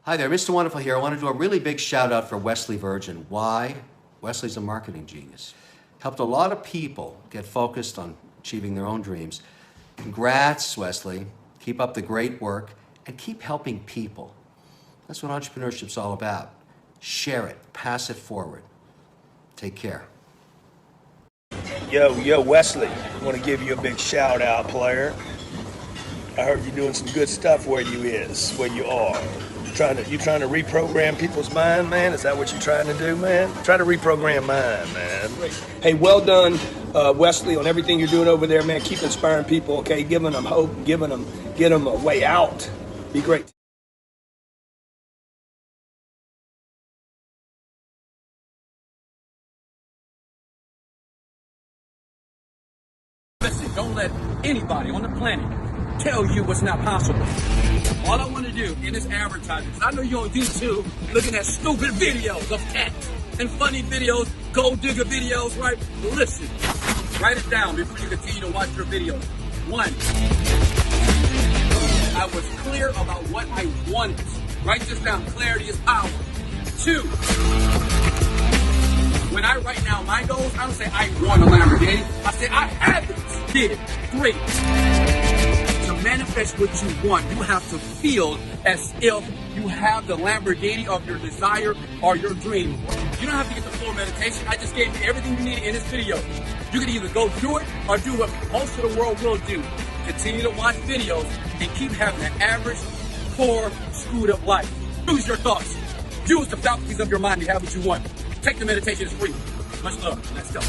Hi there, Mr. Wonderful here. I want to do a really big shout out for Wesley Virgin. Why? Wesley's a marketing genius. Helped a lot of people get focused on achieving their own dreams. Congrats, Wesley. Keep up the great work and keep helping people. That's what entrepreneurship's all about. Share it, pass it forward. Take care. Yo, Wesley, I want to give you a big shout out, player. I heard you doing some good stuff where you are. You trying to reprogram people's mind, man? Is that what you're trying to do, man? Try to reprogram mine, man. Hey, well done, Wesley, on everything you're doing over there, man. Keep inspiring people, okay? Giving them hope, get them a way out. Be great. Listen, don't let anybody on the planet tell you what's not possible. All I want to do in this advertising, because I know you're on YouTube looking at stupid videos of cats and funny videos, gold digger videos, right? Listen, write it down before you continue to watch your videos. 1, I was clear about what I wanted. Write this down, clarity is power. 2, when I write down my goals, I don't say I want a Lamborghini. I say I have it. Did it. 3, to manifest what you want, you have to feel as if you have the Lamborghini of your desire or your dream. You don't have to get the full meditation. I just gave you everything you needed in this video. You can either go through it or do what most of the world will do. Continue to watch videos and keep having an average, poor, screwed up life. Use your thoughts. Use the faculties of your mind to have what you want. Take the meditation, it's free. Much love. Let's go.